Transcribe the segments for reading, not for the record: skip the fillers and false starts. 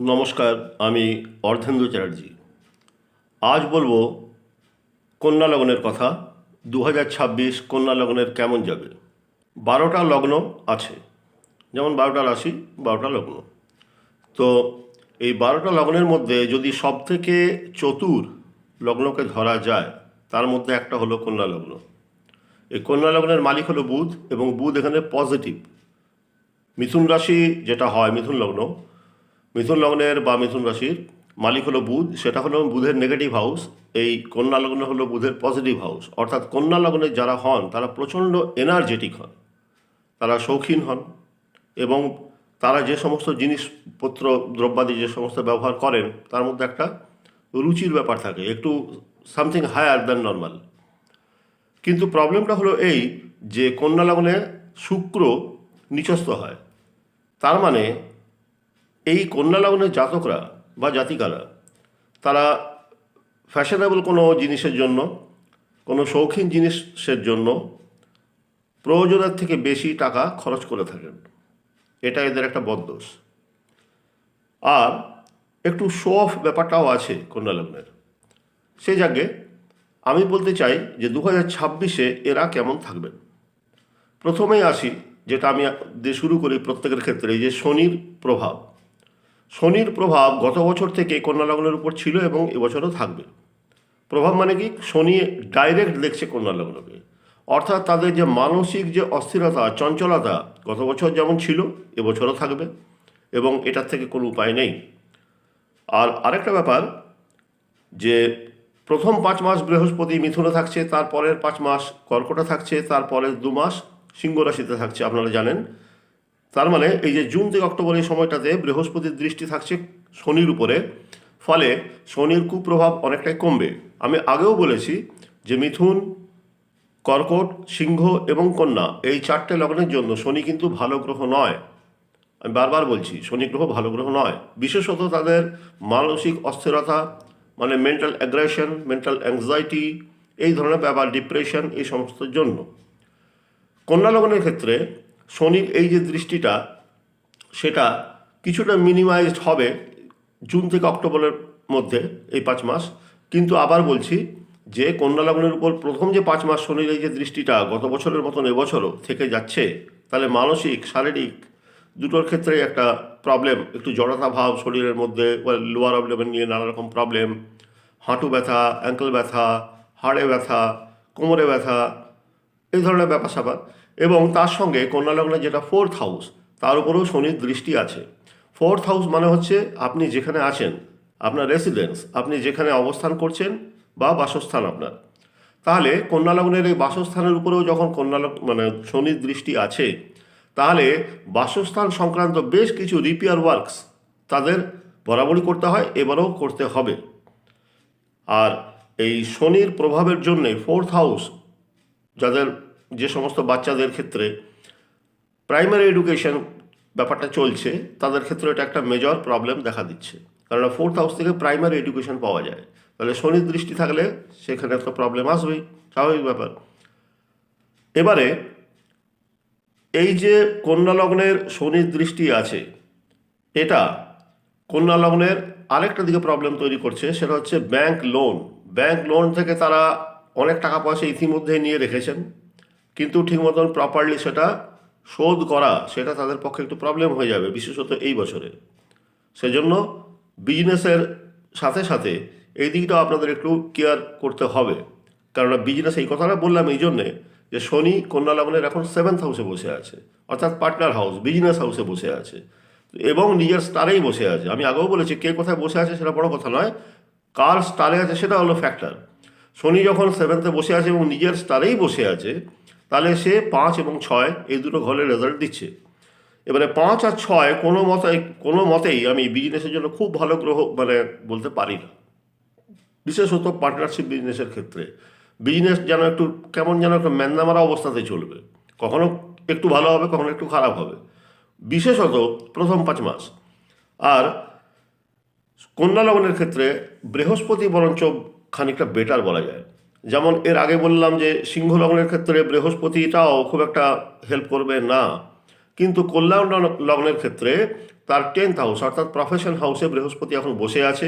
নমস্কার, আমি অর্ধেন্দু চ্যাটার্জি। আজ বলবো কন্যা লগ্নের কথা। 2026 কন্যা লগ্নের কেমন যাবে। 12টা লগ্ন আছে, যেমন 12টা রাশি, 12টা লগ্ন। তো এই 12টা লগ্নের মধ্যে যদি সবথেকে চতুর লগ্নকে ধরা যায়, তার মধ্যে একটা হলো কন্যা লগ্ন। এই কন্যা লগ্নের মালিক হলো বুধ, এবং বুধ এখানে পজিটিভ। মিথুন রাশি যেটা হয়, মিথুন লগ্ন, মিথুন লগ্নের বা মিথুন রাশির মালিক হলো বুধ, সেটা হলো বুধের নেগেটিভ হাউস। এই কন্যা লগ্ন হলো বুধের পজিটিভ হাউস। অর্থাৎ কন্যা লগ্নে যারা হন তারা প্রচণ্ড এনার্জেটিক হন, তারা শৌখিন হন, এবং তারা যে সমস্ত জিনিসপত্র দ্রব্যাদি যে সমস্ত ব্যবহার করেন তার মধ্যে একটা রুচির ব্যাপার থাকে, একটু সামথিং হায়ার দ্যান নর্মাল। কিন্তু প্রবলেমটা হলো এই যে কন্যা লগ্নে শুক্র নিচস্থ হয়। তার মানে এই কন্যা লগ্নের জাতকরা বা জাতিকারা, তারা ফ্যাশনেবল কোনো জিনিসের জন্য, কোনো শৌখিন জিনিসের জন্য প্রয়োজনের থেকে বেশি টাকা খরচ করে থাকেন। এটা এদের একটা বদদোষ। আর একটু শো অফ ব্যাপারটাও আছে কন্যা লগ্নের। সেই জায়গায় আমি বলতে চাই যে 2026-এ এরা কেমন থাকবেন। প্রথমেই আসি, যেটা আমি দিয়ে শুরু করি প্রত্যেকের ক্ষেত্রে, যে শনির প্রভাব। শনির প্রভাব গত বছর থেকে কন্যা লগ্নের উপর ছিল এবং এবছরও থাকবে। প্রভাব মানে কি? শনি ডাইরেক্ট দেখছে কন্যা লগ্নকে। অর্থাৎ তাদের যে মানসিক যে অস্থিরতা, চঞ্চলতা গত বছর যেমন ছিল এবছরও থাকবে, এবং এটার থেকে কোনো উপায় নেই। আর আরেকটা ব্যাপার, যে প্রথম 5 মাস বৃহস্পতি মিথুনে থাকছে, তারপরের 5 মাস কর্কটে থাকছে, তারপরের 2 মাস সিংহ রাশিতে থাকছে, আপনারা জানেন। তার মানে এই যে জুন থেকে অক্টোবর এই সময়টাতে বৃহস্পতির দৃষ্টি থাকছে শনির উপরে, ফলে শনির কুপ্রভাব অনেকটাই কমবে। আমি আগেও বলেছি যে মিথুন, কর্কট, সিংহ এবং কন্যা এই 4টে লগ্নের জন্য শনি কিন্তু ভালো গ্রহ নয়। আমি বারবার বলছি, শনি গ্রহ ভালো গ্রহ নয়। বিশেষত তাদের মানসিক অস্থিরতা, মানে মেন্টাল অ্যাগ্রেশন, মেন্টাল অ্যাংজাইটি, এই ধরনের ব্যাপার, ডিপ্রেশন, এই সমস্তের জন্য। কন্যা লগ্নের ক্ষেত্রে শনির এই যে দৃষ্টিটা, সেটা কিছুটা মিনিমাইজড হবে জুন থেকে অক্টোবরের মধ্যে, এই 5 মাস। কিন্তু আবার বলছি যে কন্যা লগ্নের উপর প্রথম যে 5 মাস শনির এই যে দৃষ্টিটা গত বছরের মতন এবছরও থেকে যাচ্ছে, তাহলে মানসিক, শারীরিক দুটোর ক্ষেত্রে একটা প্রবলেম, একটু জড়তা ভাব শরীরের মধ্যে, লোয়ার অবডোমেন নিয়ে নানা রকম প্রবলেম, হাঁটু ব্যথা, অ্যাঙ্কেল ব্যথা, হাড়ে ব্যথা, কোমরে ব্যথা, এই ধরনের ব্যাপার স্যাপার। এবং তার সঙ্গে কন্যা লগ্নের যেটা 4th হাউস, তার উপরেও শনির দৃষ্টি আছে। 4th হাউস মানে হচ্ছে আপনি যেখানে আছেন, আপনার রেসিডেন্স, আপনি যেখানে অবস্থান করছেন বা বাসস্থান আপনার। তাহলে কন্যা লগ্নের এই বাসস্থানের উপরেও যখন মানে শনির দৃষ্টি আছে, তাহলে বাসস্থান সংক্রান্ত বেশ কিছু রিপেয়ার ওয়ার্কস তাদের বরাবরই করতে হয়, এবারেও করতে হবে। আর এই শনির প্রভাবের জন্যে 4th হাউস, যাদের যে সমস্ত বাচ্চাদের ক্ষেত্রে প্রাইমারি এডুকেশন ব্যাপারটা চলছে, তাদের ক্ষেত্রে এটা একটা মেজর প্রবলেম দেখা দিচ্ছে। কারণ 4th হাউস থেকে প্রাইমারি এডুকেশন পাওয়া যায়, তাহলে শনির দৃষ্টি থাকলে সেখানে তো প্রবলেম আসবেই, স্বাভাবিক ব্যাপার। এবারে এই যে কন্যা লগ্নের শনির দৃষ্টি আছে, এটা কন্যা লগ্নের আরেকটা দিকে প্রবলেম তৈরি করছে, সেটা হচ্ছে ব্যাংক লোন। ব্যাংক লোন থেকে তারা অনেক টাকা পয়সা ইতিমধ্যেই নিয়ে রেখেছেন, কিন্তু ঠিক মতন প্রপারলি সেটা শোধ করা, সেটা তাদের পক্ষে একটু প্রবলেম হয়ে যাবে, বিশেষত এই বছরে। সেজন্য বিজনেসের সাথে সাথে এই দিকটাও আপনাদের একটু কেয়ার করতে হবে। কারণ বিজনেস, এই কথাটা বললাম এই জন্যে যে শনি কন্যা লগ্নের এখন 7th হাউসে বসে আছে, অর্থাৎ পার্টনার হাউস, বিজনেস হাউসে বসে আছে, এবং নিজের স্টারেই বসে আছে। আমি আগেও বলেছি, কে কোথায় বসে আছে সেটা বড় কথা নয়, কার স্টারে আছে সেটা হলো ফ্যাক্টর। শনি যখন 7th বসে আছে এবং নিজের স্টারেই বসে আছে, তাহলে সে 5 এবং 6 এই দুটো ঘরের রেজাল্ট দিচ্ছে। এবারে 5 আর 6 কোনো মতেই আমি বিজনেসের জন্য খুব ভালো গ্রহ মানে বলতে পারি না, বিশেষত পার্টনারশিপ বিজনেসের ক্ষেত্রে। বিজনেস যেন একটু কেমন যেন একটা ম্যান্দামারা অবস্থাতে চলবে, কখনো একটু ভালো হবে, কখনো একটু খারাপ হবে, বিশেষত প্রথম 5 মাস। আর কন্যা লগ্নের ক্ষেত্রে বৃহস্পতি বরঞ্চ খানিকটা বেটার বলা যায়। যেমন এর আগে বললাম যে সিংহ লগ্নের ক্ষেত্রে বৃহস্পতিটাও খুব একটা হেল্প করবে না, কিন্তু কল্যাণ লগ্নের ক্ষেত্রে তার 10th হাউস অর্থাৎ প্রফেশন হাউসে বৃহস্পতি এখন বসে আছে।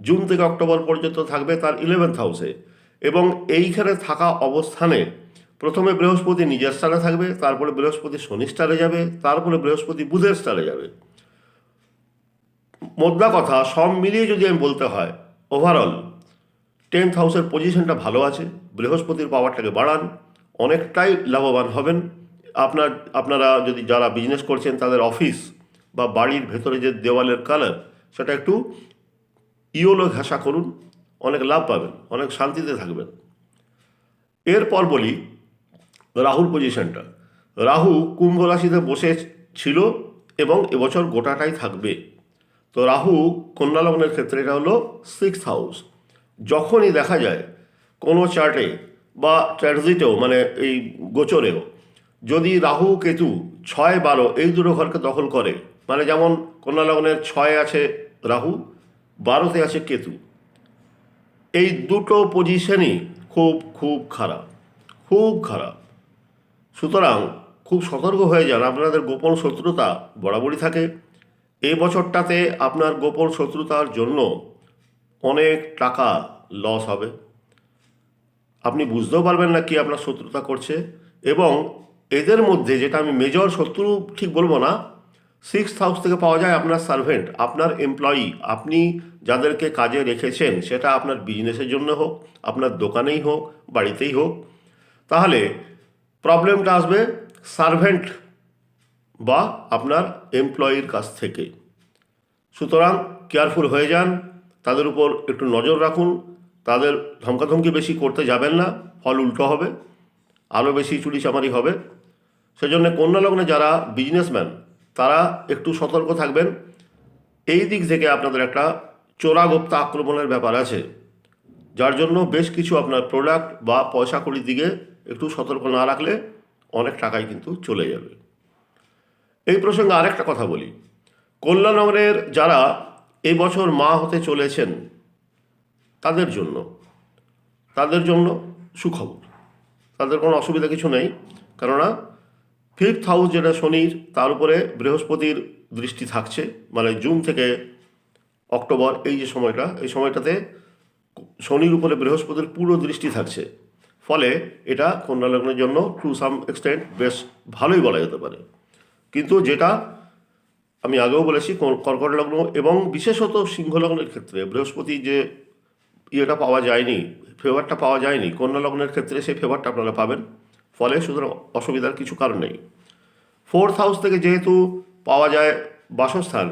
জুন থেকে অক্টোবর পর্যন্ত থাকবে তার 11th হাউসে, এবং এইখানে থাকা অবস্থানে প্রথমে বৃহস্পতি নিজের স্থানে থাকবে, তারপরে বৃহস্পতি শনি স্টারে যাবে, তারপরে বৃহস্পতি বুধের স্টারে যাবে। মোদ্দা কথা সব মিলিয়ে যদি আমি বলতে হয়, ওভারঅল 10th হাউসের পজিশনটা ভালো আছে। বৃহস্পতির পাওয়ারটাকে বাড়ান, অনেকটাই লাভবান হবেন। আপনারা যদি যারা বিজনেস করছেন তাদের অফিস বা বাড়ির ভেতরে যে দেওয়ালের কালার সেটা একটু ইয়েলো ঘাসা করুন, অনেক লাভ পাবেন, অনেক শান্তিতে থাকবেন। এরপর বলি রাহুর পজিশনটা। রাহু কুম্ভ রাশিতে বসে ছিল এবং এবছর গোটাটাই থাকবে। তো রাহু কন্যা লগ্নের ক্ষেত্রে এটা হলো 6th হাউস। যখনই দেখা যায় কোনো চার্টে বা ট্রানজিটেও মানে এই গোচরেও যদি রাহু কেতু 6-12 এই দুটো ঘরকে দখল করে, মানে যেমন কন্যা লগ্নের 6 আছে রাহু, 12তে আছে কেতু, এই দুটো পজিশনই খুব খুব খারাপ, খুব খারাপ। সুতরাং খুব সতর্ক হয়ে যান। আপনাদের গোপন শত্রুতা বরাবরই থাকে। এই বছরটাতে আপনার গোপন শত্রুতার জন্য অনেক টাকা লস হবে, আপনি বুঝতেও পারবেন না কি আপনার শত্রুতা করছে। এবং এদের মধ্যে যেটা আমি মেজর শত্রু ঠিক বলবো না, 6th হাউস থেকে পাওয়া যায় আপনার সার্ভেন্ট, আপনার এমপ্লয়ি। আপনি যাদেরকে কাজে রেখেছেন, সেটা আপনার বিজনেসের জন্য হোক, আপনার দোকানেই হোক, বাড়িতেই হোক, তাহলে প্রবলেমটা আসবে সার্ভেন্ট বা আপনার এমপ্লয়ির কাছ থেকে। সুতরাং কেয়ারফুল হয়ে যান, তাদের উপর একটু নজর রাখুন, তাদের ধমকাধমকি বেশি করতে যাবেন না, ফল উল্টো হবে, আরও বেশি চুরিচামারি হবে। সেজন্য কন্যা লগ্নে যারা বিজনেসম্যান তারা একটু সতর্ক থাকবেন। এই দিক থেকে আপনাদের একটা চোরাগোপ্তা আক্রমণের ব্যাপার আছে, যার জন্য বেশ কিছু আপনার প্রোডাক্ট বা পয়সা কড়ির দিকে একটু সতর্ক না রাখলে অনেক টাকাই কিন্তু চলে যাবে। এই প্রসঙ্গে আরেকটা কথা বলি, কন্যা লগ্নের যারা এই বছর মা হতে চলেছেন তাদের জন্য সুখবর, তাদের কোনো অসুবিধা কিছু নেই। কেননা 5th হাউস যেটা শনির, তার উপরে বৃহস্পতির দৃষ্টি থাকছে, মানে জুন থেকে অক্টোবর এই যে সময়টা, এই সময়টাতে শনির উপরে বৃহস্পতির পুরো দৃষ্টি থাকছে। ফলে এটা কন্যা লগ্নের জন্য টু সাম এক্সটেন্ট বেশ ভালোই বলা যেতে পারে। কিন্তু যেটা আমি আগেও বলেছি, কর্কট লগ্ন এবং বিশেষত সিংহ লগ্নের ক্ষেত্রে বৃহস্পতি যে ইয়েটা পাওয়া যায়নি, ফেভারটা পাওয়া যায়নি, কন্যা লগ্নের ক্ষেত্রে সেই ফেভারটা আপনারা পাবেন। ফলে সুতরাং অসুবিধার কিছু কারণ নেই। 4th হাউস থেকে যেহেতু পাওয়া যায় বাসস্থান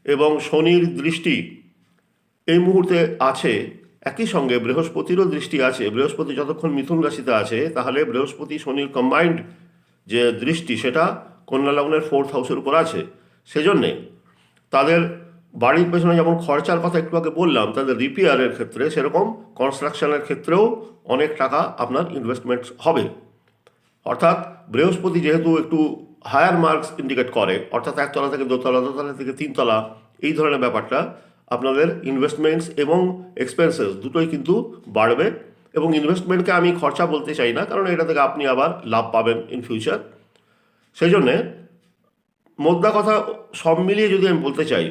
এবং শনির দৃষ্টি এই মুহূর্তে আছে, একই সঙ্গে বৃহস্পতিরও দৃষ্টি আছে। বৃহস্পতি যতক্ষণ মিথুন রাশিতে আছে, তাহলে বৃহস্পতি শনির কম্বাইন্ড যে দৃষ্টি সেটা কন্যা লগ্নের 4th হাউসের উপর আছে। সেজন্যে তাদের বাড়ির পেছনে যেমন খরচার কথা একটু আগে বললাম, তাদের রিপেয়ারের ক্ষেত্রে সেরকম কনস্ট্রাকশনের ক্ষেত্রেও অনেক টাকা আপনার ইনভেস্টমেন্ট হবে। অর্থাৎ বৃহস্পতি যেহেতু একটু হায়ার মার্কস ইন্ডিকেট করে, অর্থাৎ একতলা থেকে দোতলা, দোতলা থেকে 3তলা, এই ধরনের ব্যাপারটা আপনাদের ইনভেস্টমেন্টস এবং এক্সপেন্সেস দুটোই কিন্তু বাড়বে। এবং ইনভেস্টমেন্টকে আমি খরচা বলতে চাই না, কারণ এটা থেকে আপনি আবার লাভ পাবেন ইন ফিউচার। সেই জন্যে মোদ্দা কথা সব মিলিয়ে যদি আমি বলতে চাই,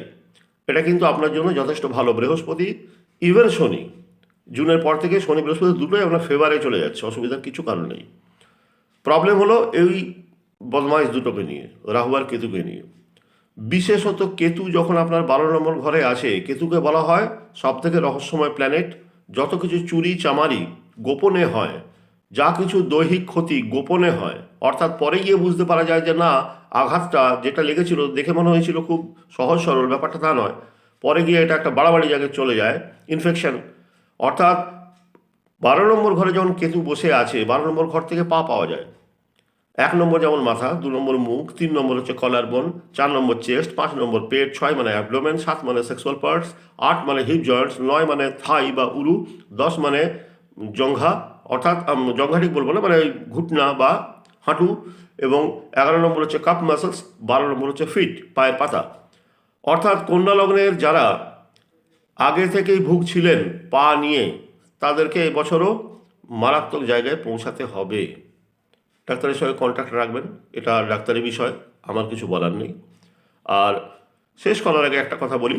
এটা কিন্তু আপনার জন্য যথেষ্ট ভালো। বৃহস্পতি ইভেন শনি, জুনের পর থেকে শনি বৃহস্পতি দুটোই আপনার ফেভারে চলে যাচ্ছে, অসুবিধার কিছু কারণ নেই। প্রবলেম হলো এই বদমাইশ দুটোকে নিয়ে, রাহু আর কেতুকে নিয়ে। বিশেষত কেতু যখন আপনার 12 নম্বর ঘরে আসে, কেতুকে বলা হয় সব থেকে রহস্যময় প্ল্যানেট। যত কিছু চুরি চামারি গোপনে হয়, যা কিছু দৈহিক ক্ষতি গোপনে হয়, অর্থাৎ পরে গিয়ে বুঝতে পারা যায় যে না, আঘাতটা যেটা লেগেছিল দেখে মনে হয়েছিল খুব সহজ সরল, ব্যাপারটা তা নয়। পরে গিয়ে এটা একটা বাড়াবাড়ি জায়গায় চলে যায়, ইনফেকশন। অর্থাৎ 12 নম্বর ঘরে যখন কেতু বসে আছে, 12 নম্বর ঘর থেকে পা পাওয়া যায়। 1 নম্বর যেমন মাথা, 2 নম্বর মুখ, 3 নম্বর হচ্ছে কলার বোন, 4 নম্বর চেস্ট, 5 নম্বর পেট, 6 মানে অ্যাবডোমেন, 7 মানে সেক্সুয়াল পার্টস, 8 মানে হিপ জয়েন্টস, 9 মানে থাই বা উরু, 10 মানে জঙ্ঘা, অর্থাৎ জঙ্ঘা ঠিক বলবো না, মানে ঘুটনা বা হাঁটু, এবং 11 নম্বর হচ্ছে কাপ মাসলস, 12 নম্বর হচ্ছে ফিট, পায়ের পাতা। অর্থাৎ কন্যা লগ্নের যারা আগে থেকেই ভুগছিলেন পা নিয়ে, তাদেরকে এবছরও মারাত্মক জায়গায় পৌঁছাতে হবে। ডাক্তারের সঙ্গে কন্ট্যাক্ট রাখবেন, এটা ডাক্তারি বিষয়, আমার কিছু বলার নেই। আর শেষ করার আগে একটা কথা বলি,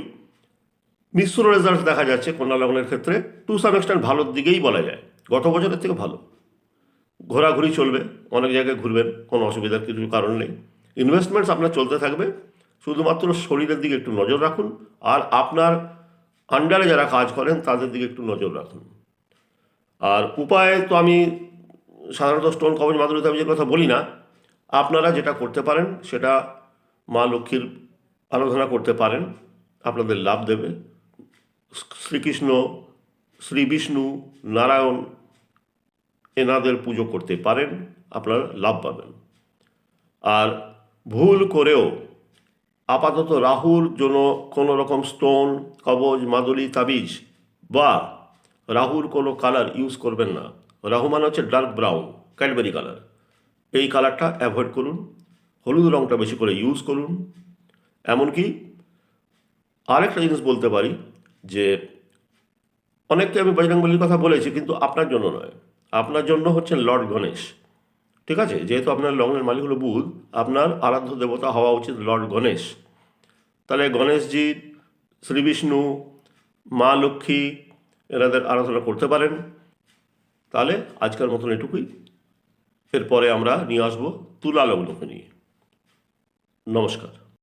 মিশ্র রেজাল্ট দেখা যাচ্ছে কন্যা লগ্নের ক্ষেত্রে। টু সাম এক্সটেন্ট ভালোর দিকেই বলা যায়, গত বছরের থেকে ভালো। ঘোরাঘুরি চলবে, অনেক জায়গায় ঘুরবেন, কোনো অসুবিধার কিছু কারণ নেই। ইনভেস্টমেন্টস আপনার চলতে থাকবে, শুধুমাত্র শরীরের দিকে একটু নজর রাখুন, আর আপনার আন্ডারে যারা কাজ করেন তাদের দিকে একটু নজর রাখুন। আর উপায় তো আমি সাধারণত স্টোন কবচ মাদুলি তাবিজের কথা বলি না। আপনারা যেটা করতে পারেন সেটা মা লক্ষ্মীর আরাধনা করতে পারেন, আপনাদের লাভ দেবে। শ্রীকৃষ্ণ, শ্রী বিষ্ণু, নারায়ণ এনাদের পুজো করতে পারেন, আপনারা লাভ পাবেন। আর ভুল করেও আপাতত রাহুর জন্য কোনো রকম স্টোন কবচ মাদুলি তাবিজ বা রাহুর কোনো কালার ইউজ করবেন না। রাহু মানে হচ্ছে ডার্ক ব্রাউন, ক্যাডবেরি কালার। এই কালারটা অ্যাভয়েড করুন, হলুদ রঙটা বেশি করে ইউজ করুন। এমনকি আরেকটা জিনিস বলতে পারি যে অনেককে আমি বজরংবলীর কথা বলেছি, কিন্তু আপনার জন্য নয়, আপনার জন্য হচ্ছে লর্ড গণেশ। ঠিক আছে, যেহেতু আপনার লগ্নের মালিক হলো বুধ, আপনার আরাধ্য দেবতা হওয়া উচিত লর্ড গণেশ। তাহলে গণেশজি, শ্রী বিষ্ণু, মা লক্ষ্মী এনাদের আরাধনা করতে পারেন। তাহলে আজকের মতন এটুকুই। এরপরে আমরা নিয়ে আসবো তুলা লগ্নকে নিয়ে। নমস্কার।